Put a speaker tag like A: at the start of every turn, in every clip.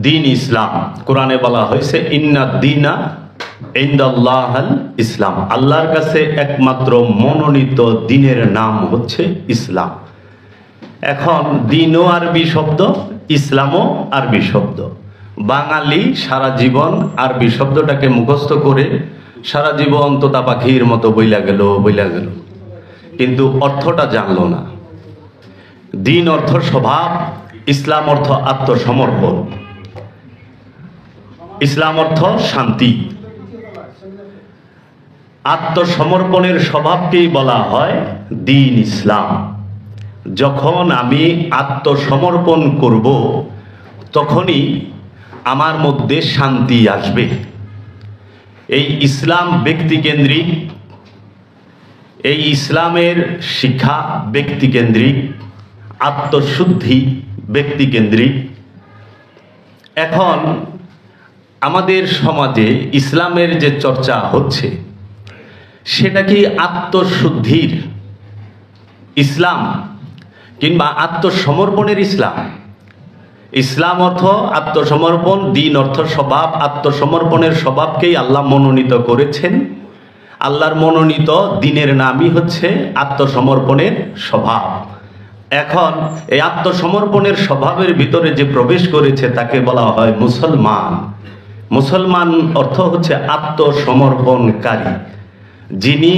A: দিন ইসলাম। কোরআনে বলা হয়েছে ইন্না দীনা ইনদাল্লাহিল ইসলাম, আল্লাহর কাছে একমাত্র মনোনীত দিনের নাম হচ্ছে ইসলাম। এখন দিনও আরবি শব্দ, ইসলামও আরবি শব্দ। বাঙালি সারা জীবন আরবি শব্দটাকে মুখস্থ করে সারা জীবন তোতা পাখির মতো বইলা গেল, কিন্তু অর্থটা জানলো না। দিন অর্থ স্বভাব, ইসলাম অর্থ আত্মসমর্পণ, ইসলাম অর্থ শান্তি। আত্মসমর্পণের স্বভাবকেই বলা হয় দিন ইসলাম। যখন আমি আত্মসমর্পণ করব তখনই আমার মধ্যে শান্তি আসবে। এই ইসলাম ব্যক্তিকেন্দ্রিক, এই ইসলামের শিক্ষা ব্যক্তিকেন্দ্রিক, আত্মশুদ্ধি ব্যক্তিকেন্দ্রিক। এখন আমাদের সমাজে ইসলামের যে চর্চা হচ্ছে সেটা কি আত্মশুদ্ধির ইসলাম কিংবা আত্মসমর্পণের ইসলাম? ইসলাম অর্থ আত্মসমর্পণ, দিন অর্থ স্বভাব। আত্মসমর্পণের স্বভাবকেই আল্লাহ মনোনীত করেছেন। আল্লাহর মনোনীত দিনের নামই হচ্ছে আত্মসমর্পণের স্বভাব। এখন এই আত্মসমর্পণের স্বভাবের ভিতরে যে প্রবেশ করেছে তাকে বলা হয় মুসলমান। মুসলমান অর্থ হচ্ছে আত্মসমর্পণকারী, যিনি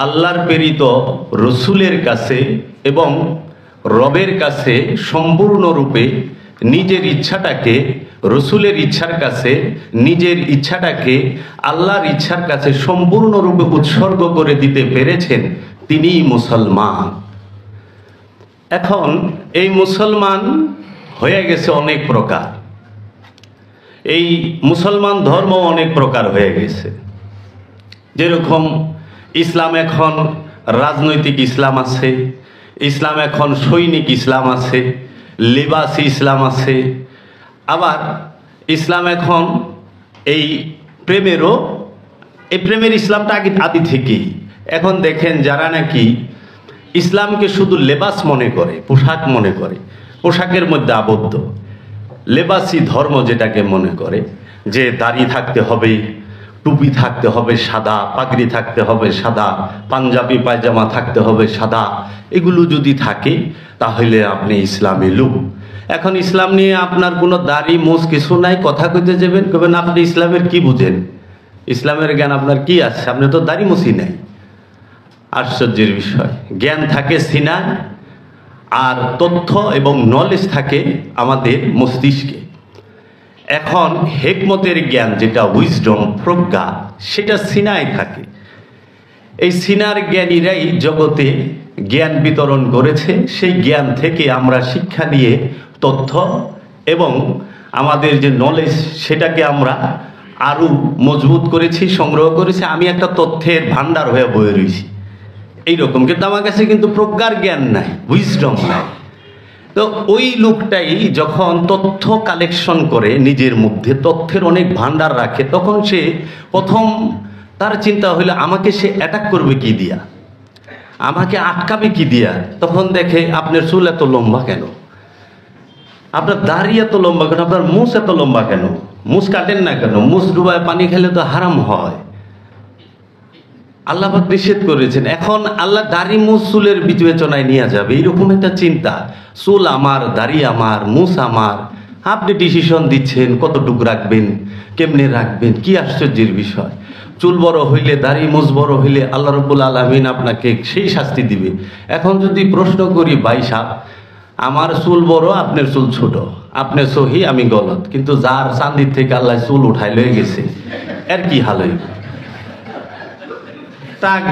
A: আল্লাহর প্রেরিত রসুলের কাছে এবং রবের কাছে সম্পূর্ণরূপে নিজের ইচ্ছাটাকে রসুলের ইচ্ছার কাছে, নিজের ইচ্ছাটাকে আল্লাহর ইচ্ছার কাছে সম্পূর্ণরূপে উৎসর্গ করে দিতে পেরেছেন, তিনিই মুসলমান। এখন এই মুসলমান হয়ে গেছে অনেক প্রকার। এই মুসলমান ধর্ম অনেক প্রকার হয়ে গেছে। যেরকম ইসলাম এখন রাজনৈতিক ইসলাম আছে, ইসলাম এখন সৈনিক ইসলাম আছে, লিবাসী ইসলাম আছে। আবার ইসলাম এখন এই প্রেমের ইসলামটা আদি থেকেই। এখন দেখেন যারা নাকি ইসলামকে শুধু লেবাস মনে করে, পোশাক মনে করে, পোশাকের মধ্যে আবদ্ধ, লেবাসী ধর্ম যেটাকে মনে করে যে দাড়ি থাকতে হবে, টুপি থাকতে হবে সাদা, পাগড়ি থাকতে হবে সাদা, পাঞ্জাবি পায়জামা থাকতে হবে সাদা, এগুলো যদি থাকে তাহলে আপনি ইসলামে লোক। এখন ইসলাম নিয়ে আপনার কোনো দাড়ি মোজ কিছু নাই, কথা কইতে যাবেন কবেন আপনি ইসলামের কি বুঝেন, ইসলামের জ্ঞান আপনার কি আছে, আপনি তো দাড়ি মুছি নাই। আশ্চর্যের বিষয়, জ্ঞান থাকে সিনায় আর তথ্য এবং নলেজ থাকে আমাদের মস্তিষ্কে। এখন হেকমতের জ্ঞান যেটা উইজডম, প্রজ্ঞা, সেটা সিনায় থাকে। এই সিনার জ্ঞানীরাই জগতে জ্ঞান বিতরণ করেছে। সেই জ্ঞান থেকে আমরা শিক্ষা নিয়ে তথ্য এবং আমাদের যে নলেজ সেটাকে আমরা আরও মজবুত করেছি, সংগ্রহ করেছি। আমি একটা তথ্যের ভান্ডার হয়ে বয়ে রয়েছি এইরকম, কিন্তু আমার কাছে কিন্তু প্রজ্ঞার জ্ঞান নাই, উইজডম নাই। তো ওই লোকটাই যখন তথ্য কালেকশন করে, নিজের মধ্যে তথ্যের অনেক ভান্ডার রাখে, তখন সে প্রথম তার চিন্তা হইলো আমাকে সে অ্যাটাক করবে কি দিয়া, আমাকে আটকাবে কি দিয়া। তখন দেখে আপনার চুল এত লম্বা কেন, আপনার দাড়ি এত লম্বা কেন, আপনার মুছ এত লম্বা কেন, মুছ কাটেন না কেন, মুছ ডুবায় পানি খেলে তো হারাম হয়, আল্লাহ পাক নিষেধ করেছেন। এখন আল্লাহ দাড়ি মুছ চুলের বিবেচনায় নিয়ে যাবে, এইরকম একটা চিন্তা। চুল আমার, দাড়ি আমার, মুছ আমার, আপনি ডিসিশন দিচ্ছেন কতটুকু রাখবেন, কেমনে রাখবেন। কি আশ্চর্যের বিষয়! চুল বড় হইলে, দাড়ি মুছ বড় হইলে আল্লাহ রাব্বুল আলামিন আপনাকে সেই শাস্তি দিবে। এখন যদি প্রশ্ন করি, ভাই সাহেব আমার চুল বড়, আপনার চুল ছোট, আপনি সহি আমি গলত, কিন্তু যার চান্দির থেকে আল্লাহ চুল উঠাই লয়ে গেছে এর কি হাল হইবে?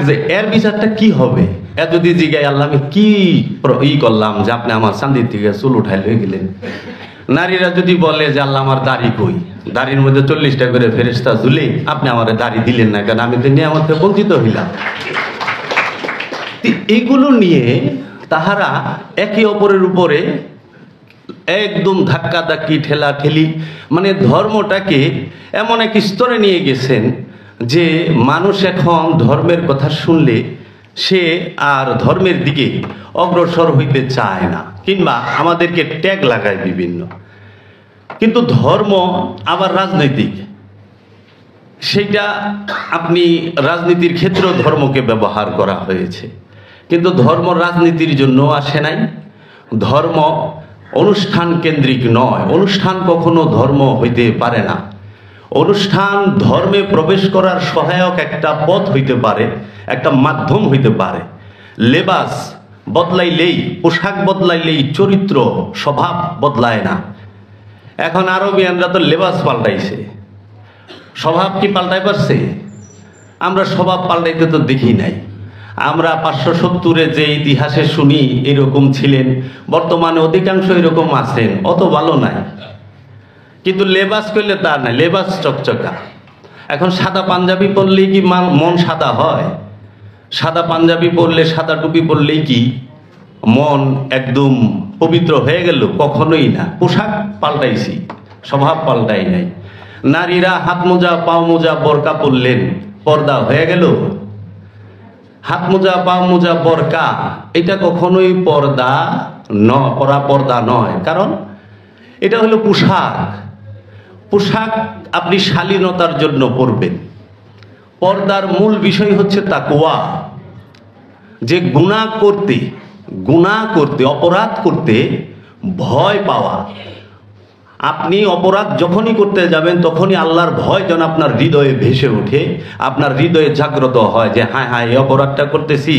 A: যে এর বিচারটা কি হবে? এর যদি জিগাই আল্লাহ আমি কি করলাম যে আপনি আমার চান্দির থেকে চুল উঠাই লয়ে গেলেন। নারীরা যদি বলে যে আল্লাহ আমার দাড়ি কই, দাড়ির মধ্যে 40টা করে ফেরেশতা ঝুলে, আপনি আমার দাড়ি দিলেন না কেন, আমি তো নিয়ামত থেকে বঞ্চিত হইলাম। এগুলো নিয়ে তাহারা একে অপরের উপরে একদম ধাক্কা ধাক্কি, ঠেলা ঠেলি, মানে ধর্মটাকে এমন এক স্তরে নিয়ে গেছেন যে মানুষ এখন ধর্মের কথা শুনলে সে আর ধর্মের দিকে অগ্রসর হইতে চায় না, কিংবা আমাদেরকে ট্যাগ লাগায় বিভিন্ন। কিন্তু ধর্ম আবার রাজনৈতিক, সেইটা আপনি রাজনীতির ক্ষেত্রেও ধর্মকে ব্যবহার করা হয়েছে, কিন্তু ধর্ম রাজনীতির জন্য আসে নাই। ধর্ম অনুষ্ঠান কেন্দ্রিক নয়, অনুষ্ঠান কখনো ধর্ম হইতে পারে না। অনুষ্ঠান ধর্মে প্রবেশ করার সহায়ক একটা পথ হইতে পারে, একটা মাধ্যম হইতে পারে। লেবাস বদলাইলেই, পোশাক বদলাইলেই চরিত্র স্বভাব বদলায় না। এখন আরবিয়ানরা তো লেবাস পাল্টাইছে, স্বভাব কি পাল্টাই পারছে? আমরা স্বভাব পাল্টাইতে তো দেখি নাই। আমরা 570-এ যে ইতিহাসে শুনি এরকম ছিলেন, বর্তমানে অধিকাংশ এরকম আছেন, অত ভালো নাই। কিন্তু লেবাস করলে তা নাই, লেবাস চকচকা। এখন সাদা পাঞ্জাবি পরলেই কি মন সাদা হয়? সাদা পাঞ্জাবি পরলে, সাদা টুপি পরলেই কি মন একদম পবিত্র হয়ে গেল? কখনোই না। পোশাক পাল্টাইছি, স্বভাব পাল্টাই নাই। নারীরা হাত মোজা, পাও মোজা, বোরকা পরলেন, পর্দা হয়ে গেল? হাত মোজা, পাও মোজা, বোরকা এটা কখনোই পর্দা পর্দা নয়। কারণ এটা হলো পোশাক। পোশাক আপনি শালীনতার জন্য পরবেন। পর্দার মূল বিষয় হচ্ছে তাকওয়া, যে গুনাহ করতে, অপরাধ করতে ভয় পাওয়া। আপনি অপরাধ যখনই করতে যাবেন তখনই আল্লাহর ভয় যেন আপনার হৃদয়ে ভেসে ওঠে, আপনার হৃদয়ে জাগ্রত হয় যে হায় হায়, এই অপরাধটা করতেছি,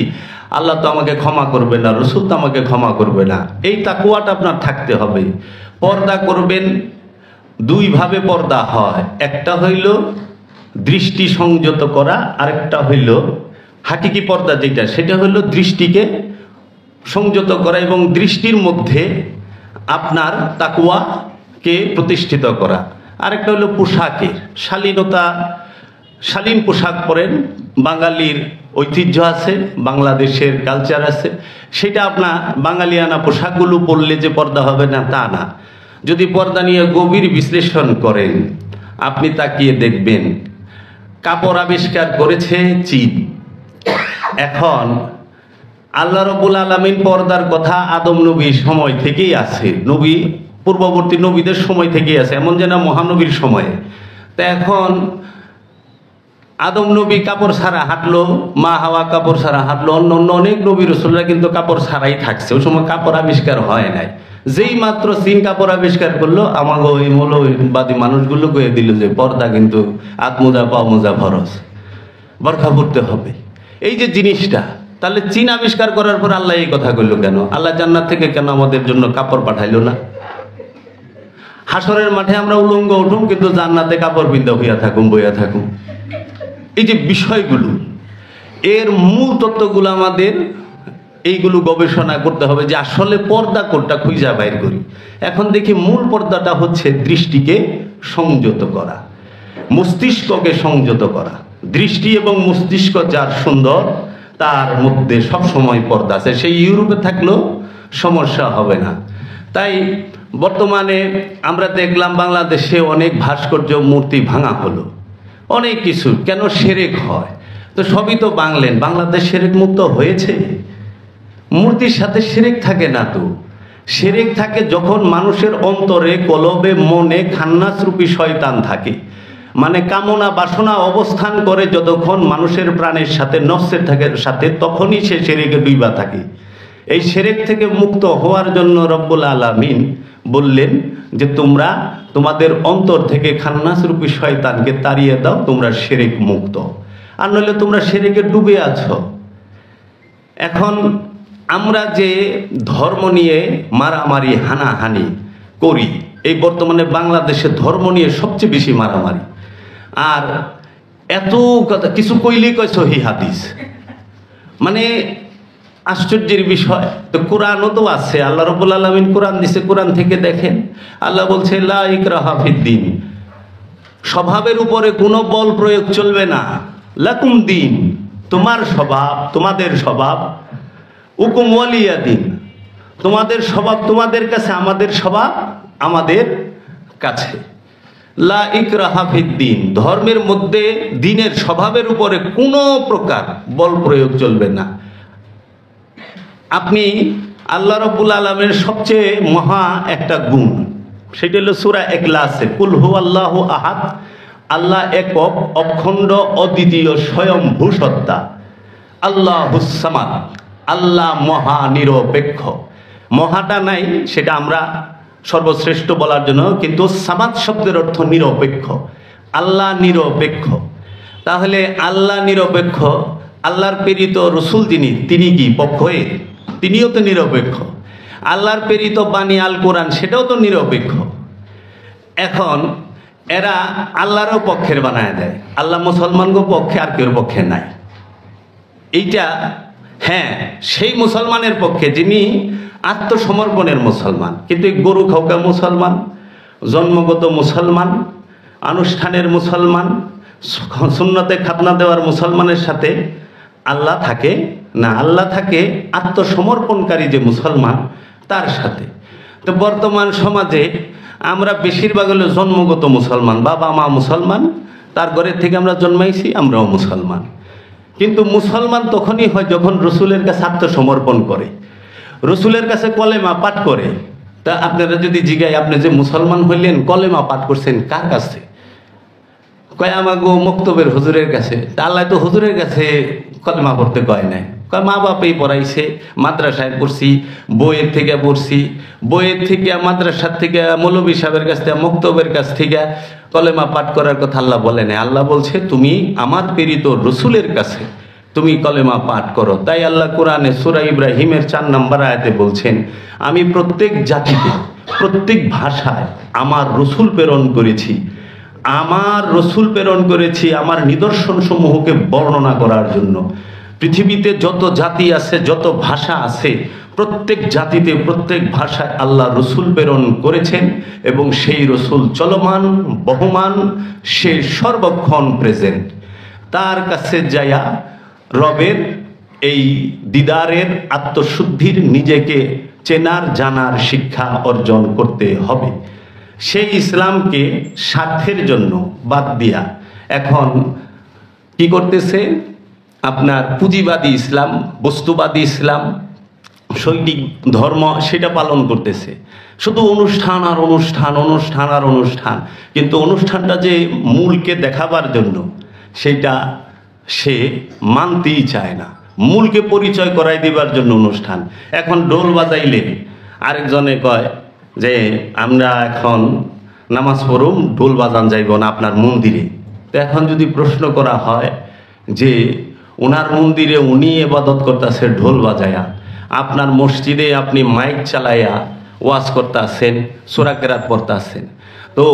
A: আল্লাহ তো আমাকে ক্ষমা করবে না, রসুল তো আমাকে ক্ষমা করবে না। এই তাকওয়াটা আপনার থাকতে হবে। পর্দা করবেন, দুইভাবে পর্দা হয়। একটা হইল দৃষ্টি সংযত করা, আরেকটা হইল হাকিকি পর্দা, যেটা সেটা হইল দৃষ্টিকে সংযত করা এবং দৃষ্টির মধ্যে আপনার তাকওয়াকে প্রতিষ্ঠিত করা। আরেকটা হলো পোশাকের শালীনতা, শালীন পোশাক পরেন। বাঙালির ঐতিহ্য আছে, বাংলাদেশের কালচার আছে, সেটা আপনার বাঙালিয়ানা পোশাকগুলো পরলে যে পর্দা হবে না তা না। যদি পর্দা নিয়ে গভীর বিশ্লেষণ করেন, আপনি তাকিয়ে দেখবেন কাপড় আবিষ্কার করেছে চীন। এখন আল্লাহ রাব্বুল আলামিন পর্দার কথা আদম নবীর সময় থেকেই আছে, নবী পূর্ববর্তী নবীদের সময় থেকেই আছে, এমন যেন মহানবীর সময়ে। তা এখন আদম নবী কাপড় ছাড়া হাঁটলো, মা হাওয়া কাপড় ছাড়া হাঁটলো, অন্য অন্য অনেক নবী রাসূলরা কিন্তু কাপড় ছাড়াই থাকছে। ওই সময় কাপড় আবিষ্কার হয় নাই। যেই মাত্র চীন কাপড় আবিষ্কার করলো, আমাকে ওই মৌলবাদী মানুষগুলো কয়ে দিল যে পর্দা কিন্তু হাত মোজা, পা মোজা ফরজ, বরখা পরতে হবে। এই যে জিনিসটা, তাহলে চীন আবিষ্কার করার পর আল্লাহ এই কথা কইল কেন? আল্লাহ জান্নাত থেকে কেন আমাদের জন্য কাপড় পাঠাইলো না? হাসরের মাঠে আমরা উলঙ্গ উঠুম, কিন্তু জান্নাতে কাপড় বিন্দা হইয়া থাকুম, বইয়া থাকুম। এই যে বিষয়গুলো, এর মূল তত্ত্বগুলো আমাদের এইগুলো গবেষণা করতে হবে যে আসলে পর্দা কোনটা খুঁজা বাইর করি। এখন দেখি মূল পর্দাটা হচ্ছে দৃষ্টিকে সংযত করা, মস্তিষ্ককে সংযত করা। দৃষ্টি এবং মস্তিষ্ক যার সুন্দর, তার মধ্যে সব সময় পর্দা আছে। সেই ইউরোপে থাকলেও সমস্যা হবে না। তাই বর্তমানে আমরা দেখলাম বাংলাদেশে অনেক ভাস্কর্য মূর্তি ভাঙা হলো, অনেক কিছু। কেন? শিরক হয়। তো সবই তো বাংলেন, বাংলাদেশ শিরক মুক্ত হয়েছে? মূর্তির সাথে শিরক থাকে না তো। শিরক থাকে যখন মানুষের অন্তরে, কলবে, মনে খান্নাসরূপী শয়তান থাকে, মানে কামনা বাসনা অবস্থান করে যতক্ষণ মানুষের প্রাণের সাথে, নফসের সাথে, তখনই সে শিরকে ডুইবা থাকে। এই শিরক থেকে মুক্ত হওয়ার জন্য রব্বুল আলামিন বললেন যে তোমরা তোমাদের অন্তর থেকে খান্নাসরূপী শয়তানকে তাড়িয়ে দাও, তোমরা শিরক মুক্ত। আর নইলে তোমরা শিরকে ডুবে আছো। এখন আমরা যে ধর্ম নিয়ে মারামারি, হানাহানি করি, এই বর্তমানে বাংলাদেশে ধর্ম নিয়ে সবচেয়ে বেশি মারামারি। আর এত কথা কিছু কইলেই কয় সহিহ হাদিস, মানে আশ্চর্যের বিষয়। তো কোরআনও তো আছে, আল্লাহ রাব্বুল আলামিন কোরআন দিছে, কোরআন থেকে দেখেন। আল্লাহ বলছে লা ইকরাহা ফিদ্দিন, স্বভাবের উপরে কোনো বল প্রয়োগ চলবে না। লাকুম দিন, তোমার স্বভাব, তোমাদের স্বভাব, উকুম ওয়ালিয়া দিন, তোমাদের স্বভাব তোমাদের কাছে, আমাদের স্বভাব আমাদের কাছে। লা ইকরাহা ফিদ্দিন, ধর্মের মধ্যে দিনের স্বভাবের উপরে কোনো প্রকার বল প্রয়োগ চলবে না। আপনি আল্লাহ রাব্বুল আলামিনের সবচেয়ে মহা একটা গুণ, সেটা হলো সূরা ইখলাসে, কুল হুয়াল্লাহু আহাদ, আল্লাহ একক, অখণ্ড, অদ্বিতীয়, স্বয়ংভূ সত্তা, আল্লাহুস সামাদ, আল্লাহ মহা নিরপেক্ষ। মহাটা নাই, সেটা আমরা সর্বশ্রেষ্ঠ বলার জন্য, কিন্তু সামাদ শব্দের অর্থ নিরপেক্ষ। আল্লাহ নিরপেক্ষ। তাহলে আল্লাহ নিরপেক্ষ, আল্লাহর প্রেরিত রসুল যিনি, তিনি কি পক্ষে? তিনিও তো নিরপেক্ষ। আল্লাহর প্রেরিত বাণী আল কোরআন, সেটাও তো নিরপেক্ষ। এখন এরা আল্লাহরও পক্ষের বানায় দেয়, আল্লাহ মুসলমানগো পক্ষে, আর কেউ পক্ষে নাই। এইটা হ্যাঁ সেই মুসলমানের পক্ষে যিনি আত্মসমর্পণের মুসলমান, কিন্তু এই গরু খাওয়া মুসলমান, জন্মগত মুসলমান, আনুষ্ঠানের মুসলমান, সুন্নতে খাতনা দেওয়ার মুসলমানের সাথে আল্লাহ থাকে না। আল্লাহ থাকে আত্মসমর্পণকারী যে মুসলমান, তার সাথে। তো বর্তমান সমাজে আমরা বেশিরভাগ হলো জন্মগত মুসলমান, বাবা মা মুসলমান, তার ঘরের থেকে আমরা জন্মাইছি, আমরাও মুসলমান। কিন্তু মুসলমান তখনই হয় যখন রসুলের কাছে আত্মসমর্পণ করে, রসুলের কাছে কলেমা পাঠ করে। তা আপনারা যদি জিজ্ঞাই, আপনি যে মুসলমান হইলেন, কলেমা পাঠ করছেন কার কাছে? কয় আমাগো মক্তবের হুজুরের কাছে। তা আল্লাহ তো হুজুরের কাছে কলেমা পড়তে কয় নাই, কয় মা বাপেই পড়াইছে, মাদ্রাসায় পড়ছি, বইয়ের থেকে পড়ছি, বইয়ের থেকে, মাদ্রাসার থেকে, মৌলবী সাহেবের কাছ থেকে, মক্তবের কাছ থেকে কলেমা পাঠ করার কথা আল্লাহ বলে নাই। আল্লাহ বলছে তুমি আমার প্রেরিত রসুলের কাছে তুমি কলেমা পাঠ করো। তাই আল্লাহ কোরআনে সূরা ইব্রাহিমের 4 নম্বর আয়াতে বলছেন, আমি প্রত্যেক জাতিতে, প্রত্যেক ভাষায় আমার রসুল প্রেরণ করেছি, আমার রসুল প্রেরণ করেছি আমার নিদর্শন সমূহকে বর্ণনা করার জন্য। পৃথিবীতে যত জাতি আছে, যত ভাষা আছে, প্রত্যেক জাতিতে, প্রত্যেক ভাষায় আল্লাহ রসুল প্রেরণ করেছেন, এবং সেই রসুল চলমান, বহমান, সে সর্বক্ষণ প্রেজেন্ট। তার কাছে যায়া রবের এই দিদারের, আত্মশুদ্ধির, নিজেকে চেনার, জানার শিক্ষা অর্জন করতে হবে। সেই ইসলামকে স্বার্থের জন্য বাদ দিয়া এখন কি করতেছে? আপনার পুঁজিবাদী ইসলাম, বস্তুবাদী ইসলাম, শৈল্পিক ধর্ম, সেটা পালন করতেছে। শুধু অনুষ্ঠান আর অনুষ্ঠান, অনুষ্ঠান আর অনুষ্ঠান। কিন্তু অনুষ্ঠানটা যে মূলকে দেখাবার জন্য, সেটা সে মানতেই চায় না। মূলকে পরিচয় করাই দিবার জন্য অনুষ্ঠান। এখন ঢোল বাজাইলে আরেকজনে কয় যে আমরা এখন নামাজ পড়ুম, ঢোল বাজান যাইব না আপনার মন্দিরে। তো এখন যদি প্রশ্ন করা হয় যে ওনার মন্দিরে উনি ইবাদত করতেছে ঢোল বাজায়া, আপনার মসজিদে আপনি মাইক চালাইয়া ওয়াজ করতেছেন, সূরা কেরাত পড়তেছেন, তো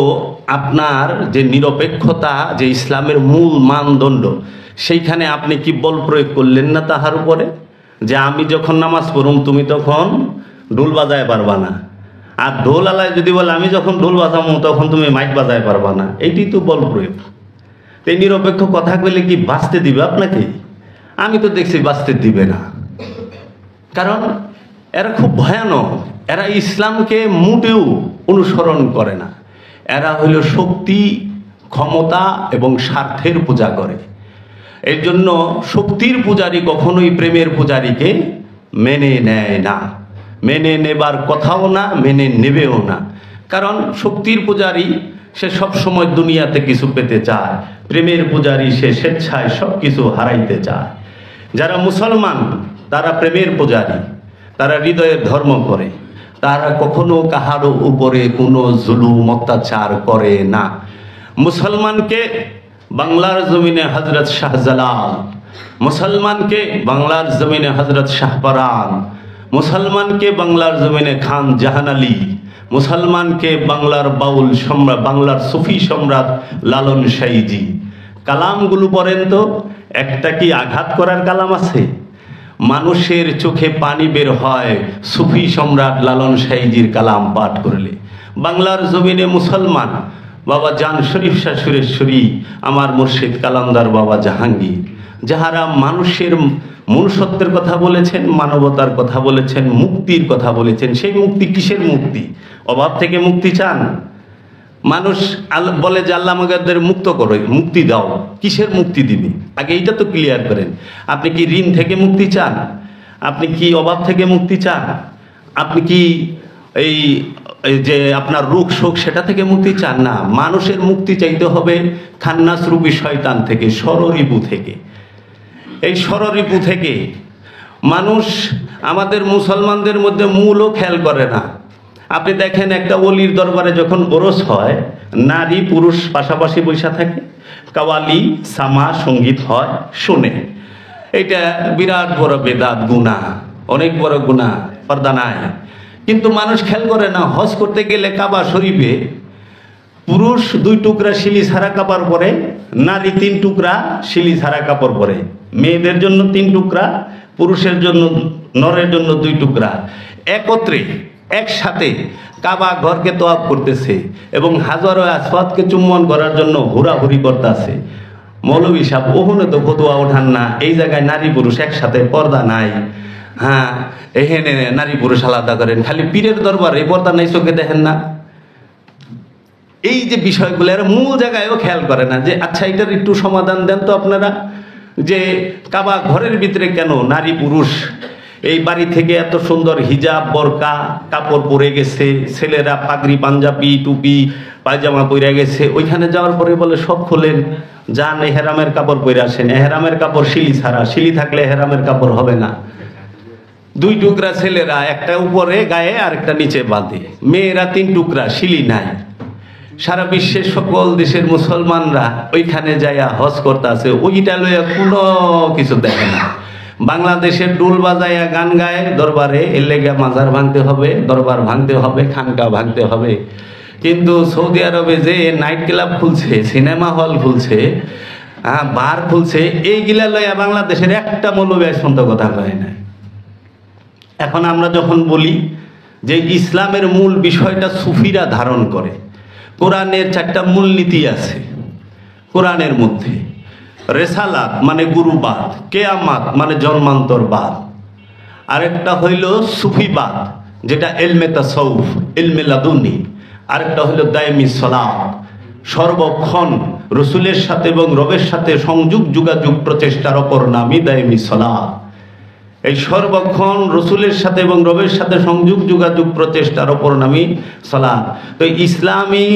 A: আপনার যে নিরপেক্ষতা, যে ইসলামের মূল মানদণ্ড, সেইখানে আপনি কি বল প্রয়োগ করলেন না তাহার উপরে? যে আমি যখন নামাজ পড়ুম তুমি তখন ঢোল বাজায় পারবা না, আর ঢোল আলায় যদি বলে আমি যখন ঢোল বাজাবো তখন তুমি মাইক বাজায় পারবা না, এইটি তো বল প্রয়োগ। এই নিরপেক্ষ কথা কইলে কি বাঁচতে দিবে আপনাকে? আমি তো দেখছি বাঁচতে দিবে না। কারণ এরা খুব ভয়ানক, এরা ইসলামকে মোটেও অনুসরণ করে না। এরা হইল শক্তি, ক্ষমতা এবং স্বার্থের পূজা করে। এর জন্য শক্তির পূজারী কখনোই প্রেমের পূজারীকে মেনে নেয় না, মেনে নেবার কথাও না, মেনে নেবেও না। কারণ শক্তির পূজারী সে সব সময় দুনিয়াতে কিছু পেতে চায়, প্রেমের পূজারী সে স্বেচ্ছায় সব কিছু হারাইতে চায়। যারা মুসলমান তারা প্রেমের পূজারী, তারা হৃদয়ের ধর্ম করে, তারা কখনো কাহারও উপরে কোনো জুলুম অত্যাচার করে না। মুসলমানকে বাংলার জমিনে হযরত শাহজালাল, মুসলমানকে বাংলার জমিনে হযরত শাহপরান, মুসলমানকে বাংলার জমিনে খান জাহান আলী, মুসলমানকে বাংলার বাউল সম্রাট, বাংলার সুফি সম্রাট লালন সাইজি। কালামগুলো পড়েন তো, একটা কি আঘাত করার কালাম আছে? মানুষের চোখে পানি বের হয় সুফি সম্রাট লালন সাইজির কালাম পাঠ করলে। বাংলার জমিনে মুসলমান বাবা জান শরীফ শাহ সুরেশ্বরী, আমার মুর্শিদ কালান্দার বাবা জাহাঙ্গীর, যাহারা মানুষের মনুষ্যত্বের কথা বলেছেন, মানবতার কথা বলেছেন, মুক্তির কথা বলেছেন। সেই মুক্তি কিসের মুক্তি? অভাব থেকে মুক্তি চান? মানুষ বলে যে আল্লাহ আমাদের মুক্ত করো, মুক্তি দাও। কিসের মুক্তি দিবে? আগে এইটা তো ক্লিয়ার করেন। আপনি কি ঋণ থেকে মুক্তি চান? আপনি কি অভাব থেকে মুক্তি চান? আপনি কি এই এই যে আপনার রোগ শোক সেটা থেকে মুক্তি চান না, মানুষের মুক্তি চাইতে হবে খান্নাস রূপী শয়তান থেকে, ষড়রিপু থেকে। এই ষড়রিপু থেকে মানুষ আমাদের মুসলমানদের মধ্যে মূলও খেয়াল করে না। আপনি দেখেন একটা অলির দরবারে যখন ওরস হয়, নারী পুরুষ পাশাপাশি বৈশা থাকে, কাওয়ালি সামা সঙ্গীত হয়, শোনে। এটা বিরাট বড় বেদাত, গুনাহ, অনেক বড় গুনাহ, পর্দা নাই। কিন্তু মানুষ খেয়াল করে না, হজ করতে গেলে কাবা শরীফে পুরুষ 2 টুকরা শিলি ছাড়া কাপড় পরে, নারী 3 টুকরা শিলি ছাড়া কাপড় পরে। মেয়েদের জন্য 3 টুকরা, পুরুষের জন্য, নরের জন্য 2 টুকরা, একত্রে একসাথে কাবা ঘরকে তোয়াব করতেছে এবং হাজার আসওয়াদকে চুম্বন করার জন্য হুড়াহুড়ি করতেছে। মৌলভী সাহেব ওখানে তো ফতোয়া ওঠান না, এই জায়গায় নারী পুরুষ একসাথে, পর্দা নাই। হ্যাঁ, এখানে নারী পুরুষ আলাদা করেন, খালি পীরের দরবারে পর্দা নাই, চোখে দেখেন না। এই যে বিষয়গুলো এর মূল জায়গায়ও খেয়াল করে না যে আচ্ছা এটার একটু সমাধান দেন তো আপনারা, যে কাবা ঘরের ভিতরে কেন নারী পুরুষ এই বাড়ি থেকে এত সুন্দর হিজাব বোরকা কাপড় পরে গেছে, ছেলেরা পাগড়ি পাঞ্জাবি টুপি পায়জামা পরে গেছে, ওইখানে যাওয়ার পরে বলে সব খোলেন, যান এহরামের কাপড় পরে আসেন। এহরামের কাপড় শিলি ছাড়া, শিলি থাকলে এহরামের কাপড় হবে না। 2 টুকরা ছেলেরা, একটা উপরে গায়ে আর একটা নিচে বাঁধে, মেয়েরা 3 টুকরা শিলি নাই। সারা বিশ্বের সকল দেশের মুসলমানরা ওইখানে যাইয়া হজ করতে আছে, ওইটা লইয়া কোনো কিছু দেখে না। বাংলাদেশের ডোল বাজাইয়া গান গায় দরবারে, এর লেগে মাজার ভাঙতে হবে, দরবার ভাঙতে হবে, খানকা ভাঙতে হবে। কিন্তু সৌদি আরবে যে নাইট ক্লাব খুলছে, সিনেমা হল খুলছে, বার খুলছে, এইগুলা লইয়া বাংলাদেশের একটা মৌলবী সন্ত কথা কয় না। এখন আমরা যখন বলি যে ইসলামের মূল বিষয়টা সুফিরা ধারণ করে, কোরআনের 4টা মূলনীতি আছে। কোরআনের মধ্যে রেসালাত মানে গুরুবাদ, কেয়ামাত মানে জন্মান্তরবাদ, আরেকটা হইল সুফিবাদ যেটা ইলমে তাসাউফ, ইলমে লাদুনি, আরেকটা হইল দায়মি সালাত, সর্বক্ষণ রসুলের সাথে এবং রবের সাথে সংযোগ যোগাযোগ প্রচেষ্টার অপর নামই দায়মি সালাত। এই সর্বক্ষণ রসুলের সাথে এবং রবের সাথে সংযোগ যোগাযোগ প্রচেষ্টার অপর নামই সালাত। তো ইসলামী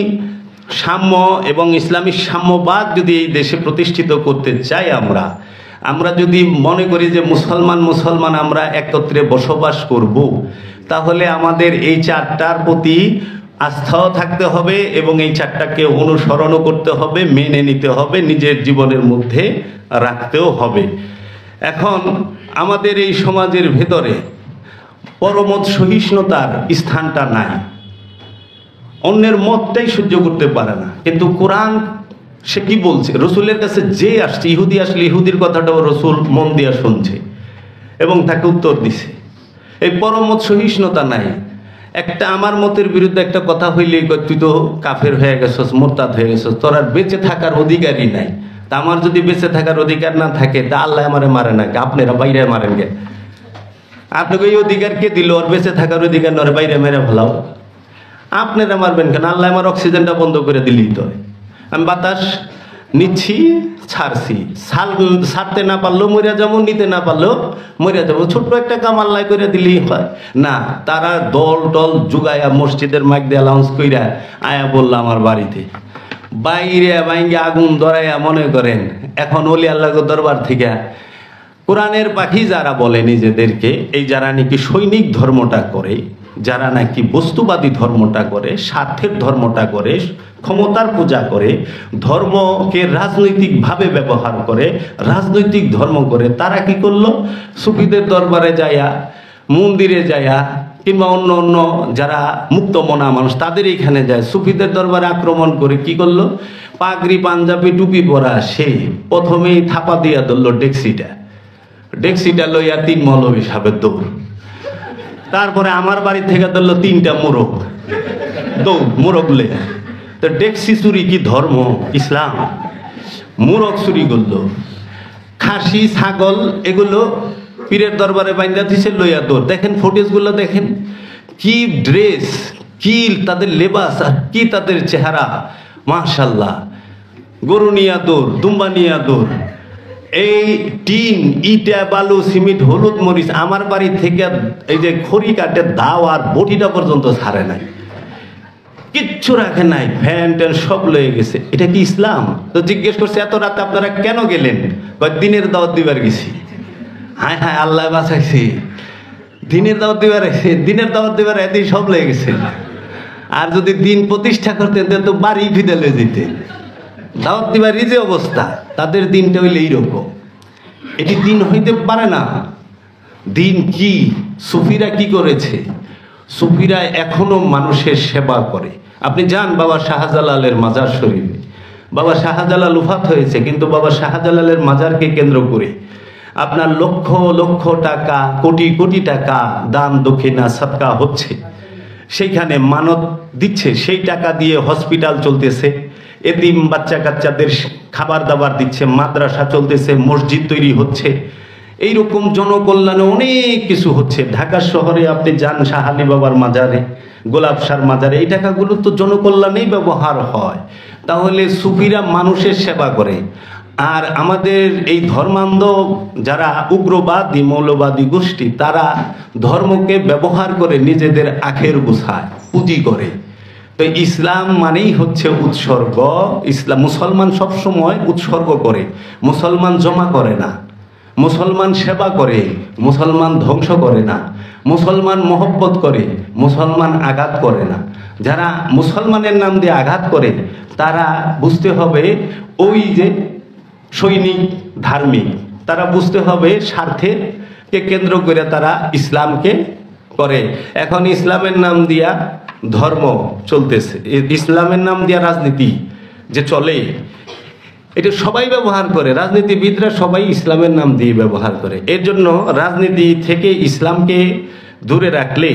A: সাম্য এবং ইসলামী সাম্যবাদ যদি এই দেশে প্রতিষ্ঠিত করতে চাই, আমরা যদি মনে করি যে মুসলমান আমরা একত্রে বসবাস করব, তাহলে আমাদের এই 4টার প্রতি আস্থাও থাকতে হবে এবং এই 4টাকে অনুসরণও করতে হবে, মেনে নিতে হবে, নিজের জীবনের মধ্যে রাখতেও হবে। এখন আমাদের এই সমাজের ভেতরে পরমত সহিষ্ণুতার স্থানটা নাই, অন্যের মতটাই সহ্য করতে পারে না। কিন্তু কোরআন সে কি বলছে, রসুলের কাছে যে আসছে, ইহুদি আসলে ইহুদির কথাটাও রসুল মন দিয়া শুনছে এবং তাকে উত্তর দিছে। এই পরমত সহিষ্ণুতা নাই। একটা আমার মতের বিরুদ্ধে একটা কথা হইলেই তুই তো কাফের হয়ে গেছস, মোরতাদ হয়ে গেছস, তোর আর বেঁচে থাকার অধিকারই নাই। তা আমার যদি বেঁচে থাকার অধিকার না থাকে, তা আল্লাহ আমারে মারে না, আপনারা বাইরে মারেন গে? আপনাকে এই অধিকার কে দিল? ওর বেঁচে থাকার অধিকার নয়, বাইরে মেরে ফেলাও। আপনারা মারবেন কেন? আল্লাহ আমার অক্সিজেনটা বন্ধ করে দিলেই তো। আমি বাতাস নিচ্ছি, ছাড়ছি, ছাড়তে না পারলেও মরিয়া যাবো, নিতে না পারলেও মরিয়া যাবো। ছোট্ট একটা কাম আল্লাহ করে দিলেই হয় না। তারা দল টল জুগাইয়া মসজিদের মাইক দিয়ে অ্যালাউন্স কইরা আয়া বললো আমার বাড়িতে, বাইরে বাইঙ্গে আগুন ধরাইয়া মনে করেন এখন ওলি আল্লাহ দরবার থেকে কোরআনের পাখি যারা বলে নিজেদেরকে, এই যারা নাকি সৈনিক ধর্মটা করে, যারা নাকি বস্তুবাদী ধর্মটা করে, স্বার্থের ধর্মটা করে, ক্ষমতার পূজা করে, ধর্মকে রাজনৈতিকভাবে ব্যবহার করে, রাজনৈতিক ধর্ম করে, তারা কি করলো? সুফিদের দরবারে যায়া, মন্দিরে যায়া, কিংবা অন্য অন্য যারা মুক্ত মনা মানুষ তাদের এইখানে যায়, সুফিদের দরবারে আক্রমণ করে কি করলো? পাগড়ি পাঞ্জাবি টুপি পরা সে প্রথমেই থাপা দিয়া ধরলো ডেক্সিটা লইয়া 3 মৌলভী সাহেবের দৌড়। তারপরে আমার বাড়ি থেকে ধরলো 3টা মোরগ দৌড়, মোরগ লইয়া। তো ডেক্সি চুরি কি ধর্ম? ইসলাম। মোরগ চুরি করলো, খাসি ছাগল এগুলো পীরের দরবারে বাইন্দা দিছে, লইয়া দৌড়। দেখেন ফুটেজগুলো দেখেন, কি ড্রেস, কি তাদের লেবাস, আর কি তাদের চেহারা, মাশাল্লাহ। গরু নিয়া দৌড়, দুম্বা নিয়া দৌড়, এই টিন, ইটা, বালু, সিমেন্ট, হলুদ মরিচ আমার বাড়ি থেকে এই যে খড়ি কাটে দাও আর বটিটা পর্যন্ত ছাড়ে নাই। কিচ্ছু রাখে নাই, ফ্যান ট্যান সব লয়ে গেছে। এটা কি ইসলাম? তো জিজ্ঞেস করছে এত রাতে আপনারা কেন গেলেন? দিনের দাওয়াত দিবার গেছি। হায় হায়, আল্লাহ বাঁচাইছে, দিনের দাওয়াত দিবার, দিনের দাওয়াত দিবার এতেই সব লেগে গেছে। আর যদি দিন প্রতিষ্ঠা করতেন তো বাড়ি ফিদেলে যেতে। দাওয়াত দিবারই যে অবস্থা, তাদের দিনটা হইলে এইরকম। এটি দিন হইতে পারে না। দিন কি? সুফিরা কি করেছে? সুফিরা এখনো মানুষের সেবা করে। আপনি যান বাবা শাহজালালের মাজার শরীফে, বাবা শাহজালাল উফাত হয়েছে, কিন্তু বাবা শাহজালালের মাজারকে কেন্দ্র করে আপনার লক্ষ লক্ষ টাকা, কোটি কোটি টাকা দান দক্ষিণা সদকা হচ্ছে। সেইখানে মানত দিচ্ছে, সেই টাকা দিয়ে হসপিটাল চলতেছে, এতিম বাচ্চা কাচ্চাদের খাবার দাবার দিচ্ছে, মাদ্রাসা চলতেছে, মসজিদ তৈরি হচ্ছে। এইরকম জনকল্যাণে অনেক কিছু হচ্ছে। ঢাকা শহরে আপনি যান শাহ আলী বাবার মাজারে, গোলাপ শাহর মাজারে, এই টাকাগুলো তো জনকল্যাণেই ব্যবহার হয়। তাহলে সুফিরা মানুষের সেবা করে। আর আমাদের এই ধর্মান্ধ যারা উগ্রবাদী মৌলবাদী গোষ্ঠী, তারা ধর্মকে ব্যবহার করে নিজেদের আখের গুছায়, পুঁজি করে। তো ইসলাম মানেই হচ্ছে উৎসর্গ। ইসলাম, মুসলমান সবসময় উৎসর্গ করে, মুসলমান জমা করে না, মুসলমান সেবা করে, মুসলমান ধ্বংস করে না, মুসলমান মহব্বত করে, মুসলমান আঘাত করে না। যারা মুসলমানের নাম দিয়ে আঘাত করে তারা বুঝতে হবে ওই যে সৈনিক ধার্মিক, তারা বুঝতে হবে স্বার্থের কে কেন্দ্র করে তারা ইসলামকে করে। এখন ইসলামের নাম দিয়া ধর্ম চলতেছে, ইসলামের নাম দিয়া রাজনীতি যে চলে, এটা সবাই ব্যবহার করে। রাজনীতিবিদরা সবাই ইসলামের নাম দিয়ে ব্যবহার করে। এর জন্য রাজনীতি থেকে ইসলামকে দূরে রাখলে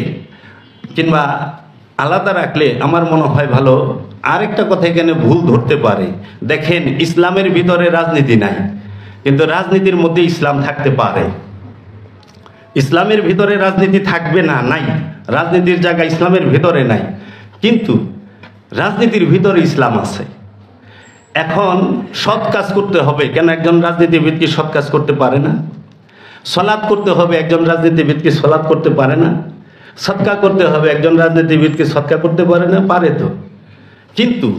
A: কিংবা আলাদা রাখলে আমার মনে হয় ভালো। আরেকটা কথা এখানে ভুল ধরতে পারে, দেখেন ইসলামের ভিতরে রাজনীতি নাই, কিন্তু রাজনীতির মধ্যে ইসলাম থাকতে পারে। ইসলামের ভিতরে রাজনীতি থাকবে না, নাই, রাজনীতির জায়গা ইসলামের ভিতরে নাই, কিন্তু রাজনীতির ভিতরে ইসলাম আছে। এখন সৎ কাজ করতে হবে, কেন একজন রাজনীতিবিদ কি সৎ কাজ করতে পারে না? সলাৎ করতে হবে, একজন রাজনীতিবিদ কি সলাৎ করতে পারে না? সৎকা করতে হবে, একজন রাজনীতিবিদকে সৎকা করতে পারে না? পারে তো। কিন্তু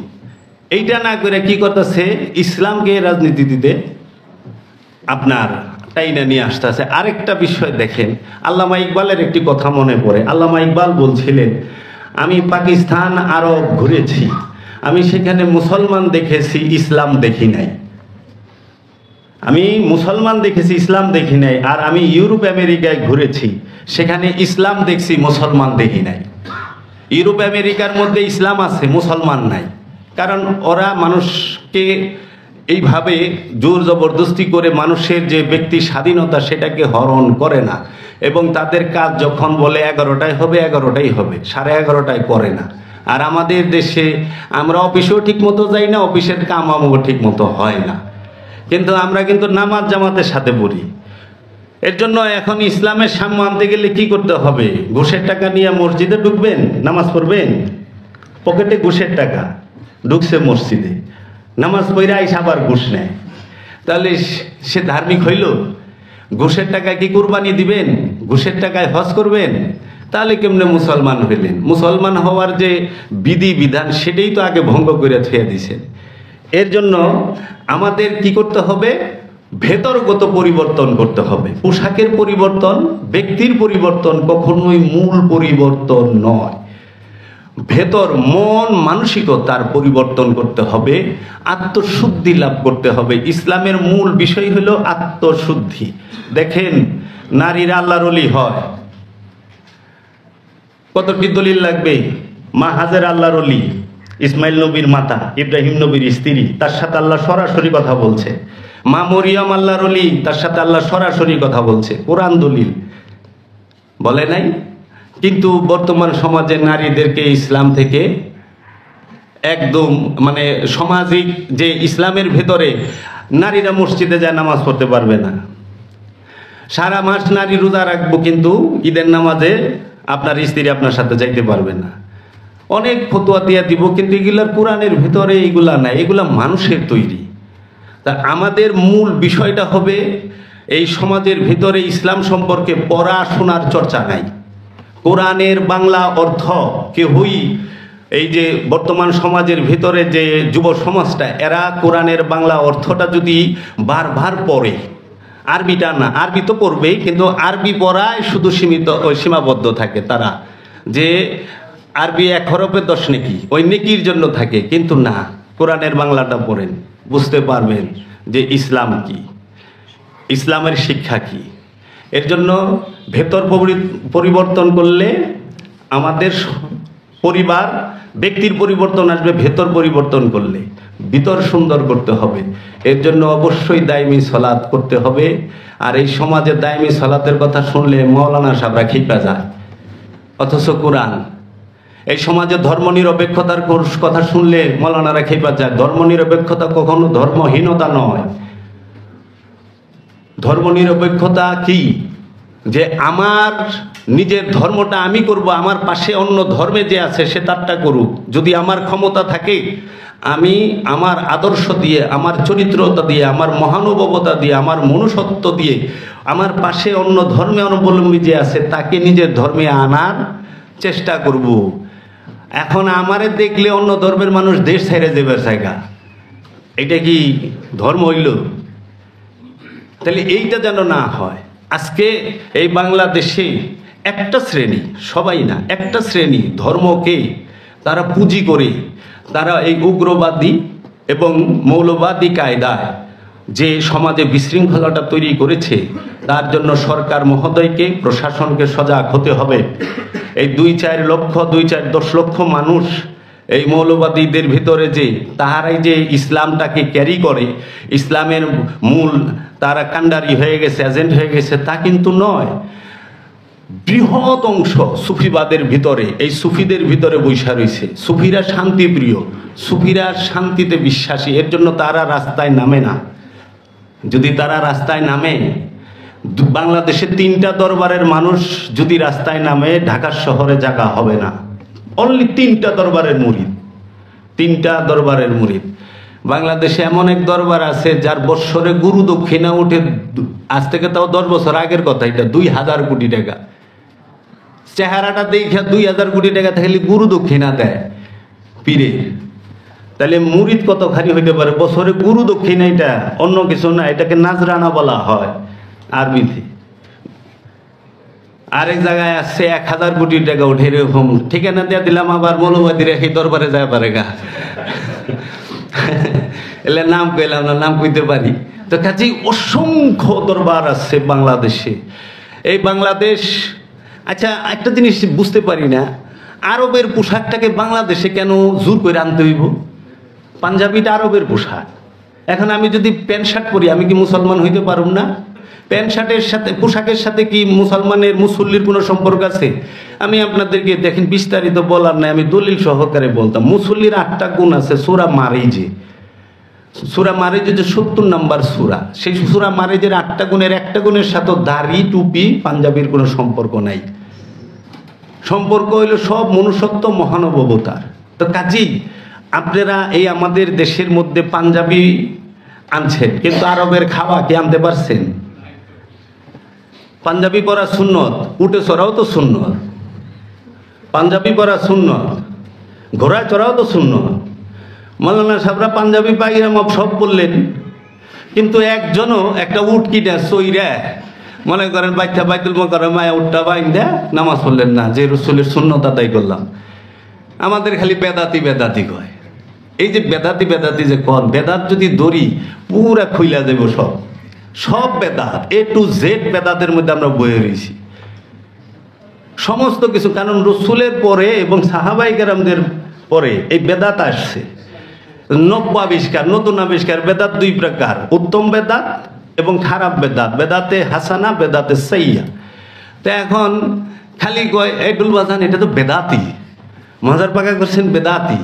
A: এইটা না করে কি করতেছে, ইসলামকে রাজনীতিতে আপনার টাইনা নিয়ে আসতেছে। আরেকটা বিষয় দেখেন, আল্লামা ইকবালের একটি কথা মনে পড়ে। আল্লামা ইকবাল বলছিলেন, আমি পাকিস্তান আরব ঘুরেছি, আমি সেখানে মুসলমান দেখেছি, ইসলাম দেখি নাই। আমি মুসলমান দেখেছি, ইসলাম দেখি নাই। আর আমি ইউরোপ আমেরিকায় ঘুরেছি, সেখানে ইসলাম দেখছি, মুসলমান দেখি নাই। ইউরোপ আমেরিকার মধ্যে ইসলাম আছে, মুসলমান নাই। কারণ ওরা মানুষকে এইভাবে জোর জবরদস্তি করে মানুষের যে ব্যক্তি স্বাধীনতা সেটাকে হরণ করে না, এবং তাদের কাজ যখন বলে 11টায় হবে 11টাই হবে, 11:30টায় করে না। আর আমাদের দেশে আমরা অফিসেও ঠিক মতো যাই না, অফিসের কাম আমাকে ঠিক মতো হয় না, কিন্তু আমরা কিন্তু নামাজ জামাতের সাথে পড়ি। এর জন্য এখন ইসলামের সাম্য আনতে গেলে কি করতে হবে? ঘুষের টাকা নিয়ে মসজিদে ঢুকবেন, নামাজ পড়বেন, পকেটে ঘুষের টাকা ঢুকছে মসজিদে, নামাজ পড়ে আইসা আবার ঘুষ নেয়, তাহলে সে ধার্মিক হইল? ঘুষের টাকায় কি কুরবানি দিবেন? ঘুষের টাকায় হজ করবেন? তাহলে কেমনে মুসলমান হইলেন? মুসলমান হওয়ার যে বিধি বিধান সেটাই তো আগে ভঙ্গ করে থুয়ে দিছেন। এর জন্য আমাদের কি করতে হবে? ভেতরগত পরিবর্তন করতে হবে। পোশাকের পরিবর্তন, ব্যক্তির পরিবর্তন কখনোই মূল পরিবর্তন নয়। ভেতর মন মানসিকতার পরিবর্তন করতে হবে, আত্মশুদ্ধি লাভ করতে হবে। ইসলামের মূল বিষয় হলো আত্মশুদ্ধি। দেখেন নারীরা আল্লাহর ওলি হয়, কতটি দলিল লাগবে? মা হাজেরা আল্লাহর ওলি, ইসমাইল নবীর মাতা, ইব্রাহিম নবীর স্ত্রী, তার সাথে আল্লাহ সরাসরি কথা বলছে। মা মরিয়ম আল্লাহর ওলি, তার সাথে আল্লাহ সরাসরি কথা বলছে, কোরআন দলিল বলে নাই? কিন্তু বর্তমান সমাজে নারীদেরকে ইসলাম থেকে একদম মানে সামাজিক যে ইসলামের ভেতরে নারীরা মসজিদে যায় নামাজ পড়তে পারবে না। সারা মাস নারী রোজা রাখবো, কিন্তু ঈদের নামাজে আপনার স্ত্রী আপনার সাথে যাইতে পারবে না। অনেক ফতোয়া দিয়া দিব, কিন্তু এগুলার কোরআনের ভিতরে এগুলা নাই, এগুলা মানুষের তৈরি। তা আমাদের মূল বিষয়টা হবে এই সমাজের ভিতরে ইসলাম সম্পর্কে পড়াশোনার চর্চা নাই। কোরআনের বাংলা অর্থ কেউই এই যে বর্তমান সমাজের ভিতরে যে যুব সমাজটা, এরা কোরআনের বাংলা অর্থটা যদি বারবার পড়ে, আরবিটা না, আরবি তো পড়বেই, কিন্তু আরবি পড়ায় শুধু সীমাবদ্ধ থাকে তারা, যে আরবি 1 হরফে 10 নেকি, ওই নেকির জন্য থাকে। কিন্তু না, কোরআনের বাংলাটা পড়েন, বুঝতে পারবেন যে ইসলাম কি, ইসলামের শিক্ষা কি। এর জন্য ভেতর পরিবর্তন করলে আমাদের পরিবার, ব্যক্তির পরিবর্তন আসবে, ভেতর পরিবর্তন করলে ভিতর সুন্দর করতে হবে। এর জন্য অবশ্যই দায়মি সালাত করতে হবে। আর এই সমাজে দায়মি সালাতের কথা শুনলে মৌলানা সাহেবরা খেপে যায়, অথচ কোরআন। এই সমাজে ধর্মনিরপেক্ষতার কথা শুনলে মৌলানারা খেপে যায়। ধর্মনিরপেক্ষতা কখনো ধর্মহীনতা নয়। ধর্মনিরপেক্ষতা কি? যে আমার নিজের ধর্মটা আমি করব, আমার পাশে অন্য ধর্মে যে আছে সে তারটা করুক। যদি আমার ক্ষমতা থাকে, আমি আমার আদর্শ দিয়ে, আমার চরিত্রতা দিয়ে, আমার মহানুভবতা দিয়ে, আমার মনুষ্যত্ব দিয়ে আমার পাশে অন্য ধর্মে অবলম্বী যে আছে তাকে নিজের ধর্মে আনার চেষ্টা করব। এখন আমারে দেখলে অন্য ধর্মের মানুষ দেশ ছেড়ে দেবে জায়গা, এটা কি ধর্ম হইল? তাহলে এইটা যেন না হয়। আজকে এই বাংলাদেশে একটা শ্রেণী, সবাই না, একটা শ্রেণী ধর্মকে তারা পুঁজি করে তারা এই উগ্রবাদী এবং মৌলবাদী কায়দায় যে সমাজে বিশৃঙ্খলাটা তৈরি করেছে, তার জন্য সরকার মহোদয়কে, প্রশাসনকে সজাগ হতে হবে। এই 2-4 লক্ষ, 2-4-10 লক্ষ মানুষ এই মৌলবাদীদের ভিতরে যে তাহারাই যে ইসলামটাকে ক্যারি করে, ইসলামের মূল তারা কান্ডারি হয়ে গেছে, এজেন্ট হয়ে গেছে, তা কিন্তু নয়। বৃহৎ অংশ সুফিবাদের ভিতরে, এই সুফিদের ভিতরে বৈশা রয়েছে। সুফিরা শান্তিপ্রিয়, সুফিরা শান্তিতে বিশ্বাসী। এর জন্য তারা রাস্তায় নামে না। যদি তারা রাস্তায় নামে, বাংলাদেশে 3টা দরবারের মানুষ যদি রাস্তায় নামে, ঢাকা শহরে জায়গা হবে না। অনলি 3টা দরবারের মুরিদ, 3টা দরবারের মুরিদ। বাংলাদেশে এমন এক দরবার আছে যার বৎসরে গুরু দক্ষিণা উঠে, আজ থেকে তাও 10 বছর আগের কথা, এটা 2000 কোটি টাকা। চেহারাটা দেখে 2000 কোটি টাকা থাকলে গুরু দক্ষিণা দেয় পীরে, তাহলে মুরিদ কতখানি হইতে পারে? বছরে গুরু দক্ষিণা, এটা অন্য কিছু না, এটাকে নাজরানা বলা হয় আরবিতে। আরেক জায়গায় আসছে 1000 কোটি টাকা উঠে, এরকম ঠিকানা দিয়ে দিলাম, আবার মৌলবাদীরা এই দরবারে যায় পারে গা। এলে নাম কইলাম না, নাম কইতে পারি তো। কাজেই অসংখ্য দরবার আছে বাংলাদেশে। এই বাংলাদেশ, আচ্ছা একটা জিনিস বুঝতে পারি না, আরবের পোশাকটাকে বাংলাদেশে কেন জোর করে আনতে হইব? পাঞ্জাবিটা আরবের পোশাক। এখন আমি যদি প্যান্ট শার্ট পরি, আমি কি মুসলমান হইতে পারুম না? প্যান্ট শার্টের সাথে, পোশাকের সাথে কি মুসলমানের, মুসল্লির কোনো সম্পর্ক আছে? আমি আপনাদেরকে দেখেন, বিস্তারিত বলার নাই, আমি দলিল সহকারে বলতাম। মুসল্লির 8টা গুণ আছে। সূরা মারিজে, সূরা মারিজে যে 70 নম্বর সূরা, সেই সূরা মারিজের 8টা গুণের একটা গুণের সাথে দাড়ি, টুপি, পাঞ্জাবির কোনো সম্পর্ক নাই। সম্পর্ক হইল সব মনুষ্যত্ব, মহানুভবতার। তো কাজেই আপনারা এই আমাদের দেশের মধ্যে পাঞ্জাবি আনছেন, কিন্তু আরবের খাওয়া কি আনতে পারছেন? পাঞ্জাবি পরা সুন্নত, উটে চড়াও তো সুন্নত, পাঞ্জাবি পরা সুন্নত, ঘোড়ায় চড়াও তো সুন্নত। মৌলানা সাহেবরা পাঞ্জাবি পাইরা সব বললেন, কিন্তু একজনও একটা উট কিনা চইরা, মনে করেন বাইতুল মোকাররমে মায়া উটটা বাইন্দা নামাজ পড়লেন না, যে রসুলের সুন্নত আদায় করলাম। আমাদের খালি বেদাতি বেদাতি কয়। এই যে বেদাতি বেদাতি যে কন, বেদাত যদি দড়ি পুরা খুইলা দেব, সব বেদাত, A to Z বেদাতের মধ্যে আমরা বয়ে রয়েছি সমস্ত কিছু। কারণ রসুলের পরে এবং সাহাবাই কেরামদের পরে এই বেদাত আসছে। নব্য আবিষ্কার, নতুন আবিষ্কার। বেদাত 2 প্রকার, উত্তম বেদাত এবং খারাপ বেদাত। বেদাতে হাসানা, বেদাতে সাইয়া। তো এখন খালি কয় এডুল বাজান, এটা তো বেদাতি। মাজার পাকা করছেন বেদাতি,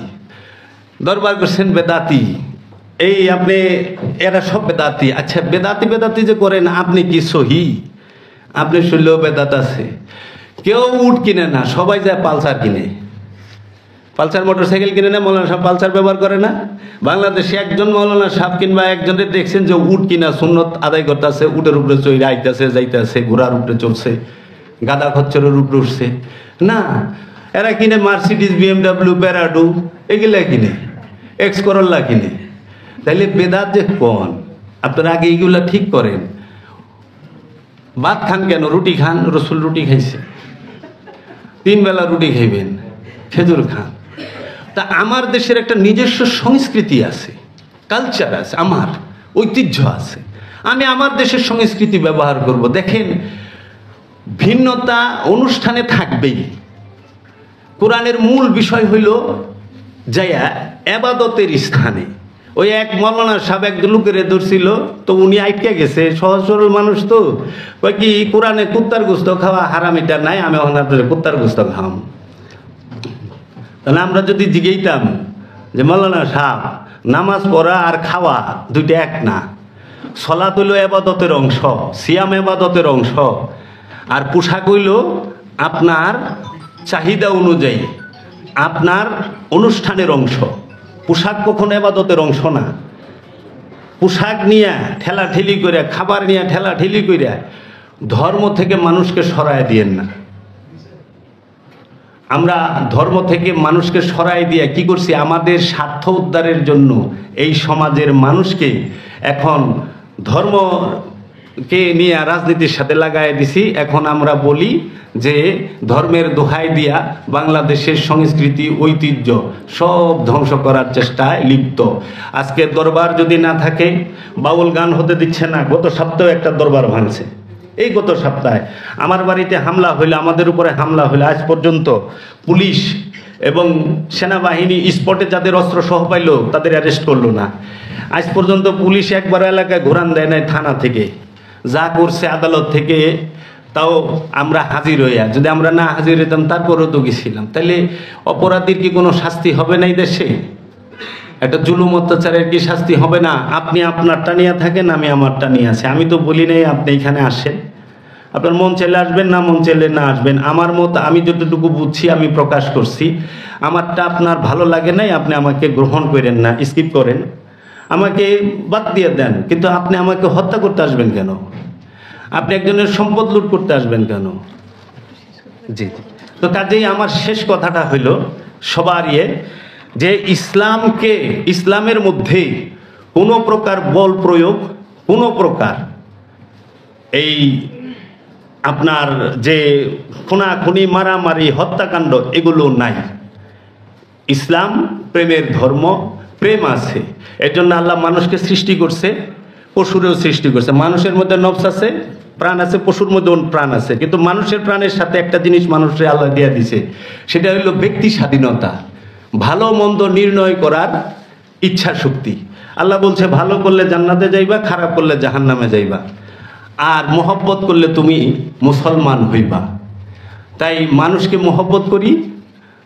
A: দরবার করছেন বেদাতি, এই আপনি এরা সব বেদাতি। আচ্ছা, বেদাতি বেদাতি যে করেন, আপনি কি সহি? আপনি শুনলেও বেদাত আছে। কেউ উট কিনে না, সবাই যায় পালসার কিনে। পালসার মোটরসাইকেল কিনে না, মৌলানা সাহেব পালসার ব্যবহার করে না। বাংলাদেশে একজন মৌলানা সাহেব কিংবা একজনের দেখছেন যে উট কিনা সুন্নত আদায় করতেছে, উটের উপরে চড়ে আইতেছে, যাইতেছে, ঘোড়ার উপরে চলছে, গাদা খচ্চরের উপরে উঠছে? না, এরা কিনে মার্সিডিজ, BMW, প্যারাডো, এগুলা কিনে, এক্স করল্লা কিনে। তাইলে বেদাত যে কোন, আপনারা আগে এইগুলা ঠিক করেন। ভাত খান কেন? রুটি খান, রসুল রুটি খাইছে, 3 বেলা রুটি খাইবেন, খেজুর খান। তা আমার দেশের একটা নিজস্ব সংস্কৃতি আছে, কালচার আছে, আমার ঐতিহ্য আছে, আমি আমার দেশের সংস্কৃতি ব্যবহার করব। দেখেন, ভিন্নতা অনুষ্ঠানে থাকবেই। কোরআনের মূল বিষয় হইল যাইয়া এবাদতের স্থানে। ওই এক মৌলানা সাহেব এক লোকের ধরছিল, তো উনি আটকে গেছে, সহজ সরল মানুষ তো, ওই কি কোরআনে কুত্তার গোস্ত খাওয়া হারাম, এটা নাই, আমি ওখানে কুত্তার গোস্ত খাওয়াম। তাহলে আমরা যদি জিজ্ঞাইতাম যে মৌলানা সাহেব, নামাজ পড়া আর খাওয়া দুইটা এক না, সলাত হইল এবাদতের অংশ, সিয়াম এবাদতের অংশ, আর পোশাক হইল আপনার চাহিদা অনুযায়ী আপনার অনুষ্ঠানের অংশ। পোশাক কখনো এবাদতের অংশ না। পোশাক নিয়ে ঠেলাঠেলি করে, খাবার নিয়ে ঠেলাঠেলি করে ধর্ম থেকে মানুষকে সরায় দিয়েন না। আমরা ধর্ম থেকে মানুষকে সরাই দিয়ে কি করছি? আমাদের স্বার্থ উদ্ধারের জন্য এই সমাজের মানুষকে এখন ধর্মকে নিয়ে রাজনীতির সাথে লাগাই দিছি। এখন আমরা বলি যে ধর্মের দোহাই দিয়া বাংলাদেশের সংস্কৃতি, ঐতিহ্য সব ধ্বংস করার চেষ্টায় লিপ্ত। আজকের দরবার যদি না থাকে, বাউল গান হতে দিচ্ছে না। গত সপ্তাহে একটা দরবার ভাঙছে, এই গত সপ্তাহে আমার বাড়িতে হামলা হইলে, আমাদের উপরে হামলা হইলে আজ পর্যন্ত পুলিশ এবং সেনাবাহিনী স্পটে যাদের অস্ত্র সহ পাইল তাদের অ্যারেস্ট করলো না। আজ পর্যন্ত পুলিশ একবার এলাকায় ঘোরান দেয় নাই থানা থেকে, যা করছে আদালত থেকে, তাও আমরা হাজির হইয়া, যদি আমরা না হাজির হইতাম তারপরেও তো গেছিলাম। তাহলে অপরাধীর কি কোনো শাস্তি হবে না এই দেশে? একটা জুলুম অত্যাচারের কি শাস্তি হবে না? আপনি আপনারটা নিয়ে থাকেন, আমি আমারটা নিয়ে আছি। আমি তো বলি নাই আপনি এখানে আসেন, আপনার মন চাইলে আসবেন, না মন চাইলে না আসবেন। আমার মত আমি যতটুকু বুঝছি আমি প্রকাশ করছি। আমারটা আপনার ভালো লাগে নাই, আপনি আমাকে গ্রহণ করেন না, স্কিপ করেন, আমাকে বাদ দিয়ে দেন। কিন্তু আপনি আমাকে হত্যা করতে আসবেন কেন? আপনি একজনের সম্পদ লুট করতে আসবেন কেন? জি জি। তো কাজেই আমার শেষ কথাটা হইল সবার যে ইসলামকে, ইসলামের মধ্যে কোনো প্রকার বল প্রয়োগ, কোনো প্রকার এই আপনার যে খুনাখুনি, মারামারি, হত্যাকাণ্ড এগুলো নাই। ইসলাম প্রেমের ধর্ম, প্রেম আছে। এর জন্য আল্লাহ মানুষকে সৃষ্টি করছে, পশুরেও সৃষ্টি করছে। মানুষের মধ্যে নফস আছে, প্রাণ আছে, পশুর মধ্যে প্রাণ আছে। কিন্তু মানুষের প্রাণের সাথে একটা জিনিস মানুষের আল্লাহ দিয়ে দিছে, সেটা হইল ব্যক্তি স্বাধীনতা, ভালো মন্দ নির্ণয় করার ইচ্ছা শক্তি। আল্লাহ বলছে ভালো করলে জান্নাতে যাইবা, খারাপ করলে জাহান্নামে যাইবা, আর মহব্বত করলে তুমি মুসলমান হইবা। তাই মানুষকে মহব্বত করি,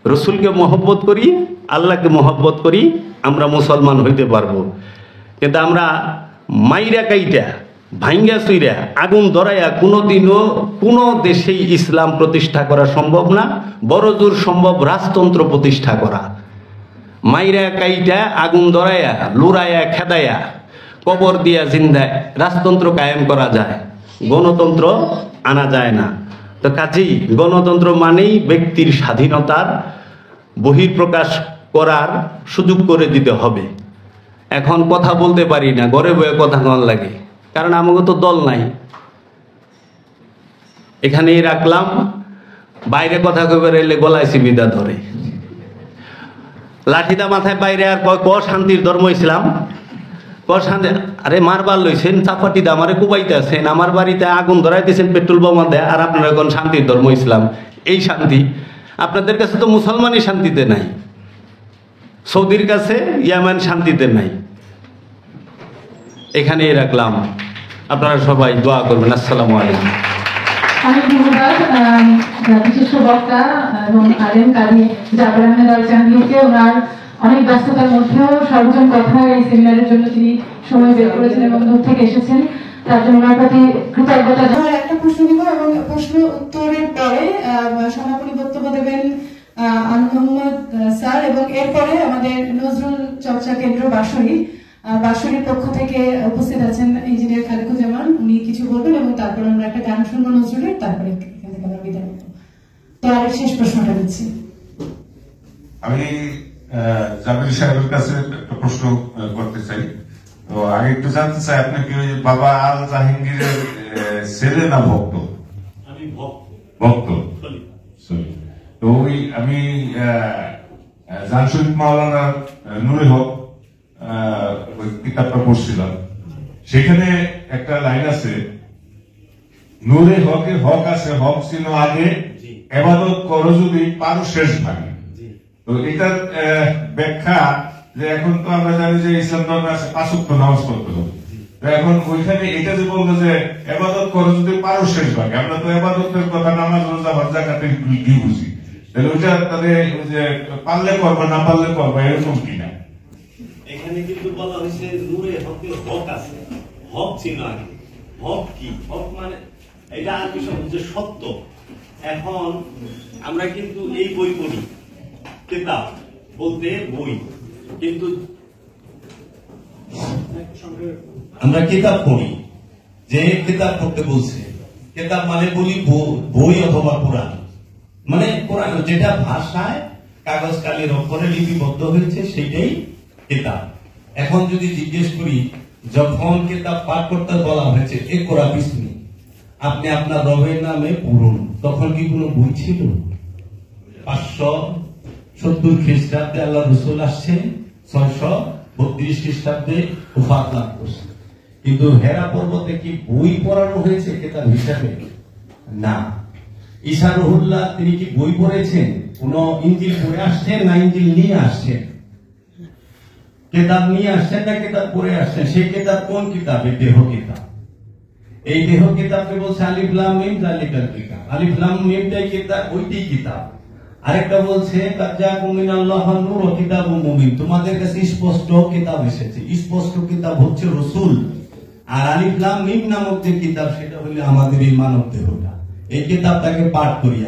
A: রসুলকে মহব্বত করি, আল্লাহকে মহব্বত করি, আমরা মুসলমান হইতে পারবো। কিন্তু আমরা মাইরা কাইটা, ভাঙ্গা চুইরা, আগুন ধরাইয়া কোনোদিনও কোনো দেশেই ইসলাম প্রতিষ্ঠা করা সম্ভব না। বড় জোর সম্ভব রাজতন্ত্র প্রতিষ্ঠা করা। মাইরা কাইটা, আগুন ধরাইয়া, লুড়াইয়া, খেদাইয়া, কবর দিয়া জিন্দায় রাজতন্ত্র কায়েম করা যায়, গণতন্ত্র আনা যায় না। তো কাজেই গণতন্ত্র মানেই ব্যক্তির স্বাধীনতার বহিঃপ্রকাশ করার সুযোগ করে দিতে হবে। এখন কথা বলতে পারি না, ঘরে বয়ে কথা কন লাগে, কারণ আমাকে তো দল নাই। এখানেই রাখলাম, বাইরে কথা কবে এলে গলায় চিবিদা ধরে, লাঠিদা মাথায় বাইরে আর ক শান্তির ধর্ম ইসলাম, ক শান্তি। আরে মারবার লইছেন, চাপাটি দা আমারে কুবাইতে আছেন, আমার বাড়িতে আগুন ধরাইতেছেন, পেট্রোল বোমা দেয়, আর আপনারা এখন শান্তির ধর্ম ইসলাম। এই শান্তি আপনাদের কাছে তো মুসলমানই শান্তিতে নাই, সৌদির কাছে ইয়ামান শান্তিতে নাই। এখানেই রাখলাম, আপনারা সবাই দোয়া করবেন। আসসালামু আলাইকুম।
B: অনেক ধন্যবাদ বিশিষ্ট বক্তা এবং আলেম কাজী জাবের আহমেদ আল জাহাঙ্গীরকে। ওনার অনেক ব্যস্ততার মধ্যেও সর্বজন কথা এই সেমিনারের জন্য তিনি সময় বের করেছেন এবং দূর থেকে এসেছেন, তার জন্য ওনার প্রতি কৃতজ্ঞতা। একটা প্রশ্ন দিব এবং প্রশ্ন উত্তরের পরে সমাপনী বক্তব্য দেবেন আনন্দ মোহাম্মদ স্যার, এবং এরপরে আমাদের নজরুল চর্চা কেন্দ্র বাঁশরীর পক্ষ থেকে উপস্থিত আছেন ইঞ্জিনিয়ার খালেকুজ্জামান, উনি কিছু বলবেন এবং তারপর আমরা একটা গান শুনবো নজরুলের, তারপরে এখান থেকে আমরা বিদায় নেব। তো আর শেষ প্রশ্নটা দিচ্ছি।
C: আমি জামিল সাহেবের কাছে একটা প্রশ্ন করতে চাই। তো আগে একটু জানতে চাই, আপনি কি ওই বাবা আল জাহাঙ্গীরের ছেলে না ভক্ত?
A: আমি ভক্ত।
C: ভক্ত, সরি। তো ওই আমি জামশেদ মাওলানা নুরে হক ওই কিতাবটা পড়ছিলাম, সেখানে একটা লাইন আছে, নূরে হকে হক আছে, হক ছিল আগে, এবাদত করো যদি পারো শেষ ভাগে। তো এটার ব্যাখ্যা যে এখন তো আমরা জানি যে ইসলাম ধর্মে আছে 5 ওয়াক্ত নামাজ পড়তে হবে। তো এখন ওইখানে এটা যে বলবো যে এবাদত করো যদি পারো শেষ ভাগে, আমরা তো এবাদতের কথা নামাজ রোজা হজ যাকাতে কি বুঝি, তাহলে ওইটা তাদের যে পারলে করবা না পারলে করবা এরকম কিনা?
A: এখানে কিন্তু বলা হয়েছে নূরে হকের হক আছে, হক ছিল আগে। হক কি? হক মানে এটা আরবি শব্দ যে সত্য। এখন আমরা কিন্তু এই বই পড়ি, কিতাব বলতে বই, কিন্তু আমরা কিতাব পড়ি, যে কিতাব পড়তে বলছে, কিতাব মানে বলি বই অথবা কোরআন, মানে কোরআন যেটা ভাষায় কাগজ কালির অক্ষরে লিপিবদ্ধ হয়েছে সেটাই কিতাব। এখন যদি জিজ্ঞেস করি, যখন কিতাব পাঠ করতে বলা হয়েছে ইকরা বিসমি, আপনি আপনার রবের নামে পড়ুন, তখন কি কোনো বই ছিল? 570 খ্রিস্টাব্দে আল্লাহ রসুল আসছে, 632 খ্রিস্টাব্দে ওফাত লাভ করছে। কিন্তু হেরা পর্বতে কি বই পড়ানো হয়েছে কিতাব হিসাবে? না। ঈসা রুহুল্লাহ তিনি কি বই পড়েছেন? কোন ইঞ্জিল পড়ে আসছেন না ইঞ্জিল নিয়ে আসছেন? কিতাব নিয়ে আসছেন না কিতাব পড়ে আসছেন? সেই কিতাব কোন কিতাব? দেহ কিতাব। এই দেহ কিতাবকে বলছে আলিফ লাম মিম যালিকাল কিতাব। আলিফ লাম মিমটাই কিতাব, ওইটাই কিতাব। আরেকটা বলছে কাজ্জাকুম মিনাল্লাহি নূর ওয়া কিতাবুম মুবিন, তোমাদের কাছে স্পষ্ট কিতাব এসেছে। স্পষ্ট কিতাব হচ্ছে রাসূল, আর আলিফ লাম মিম নামক যে কিতাব সেটা হলো আমাদের এই মানব দেহটা। এই কিতাবটাকে পাঠ করি।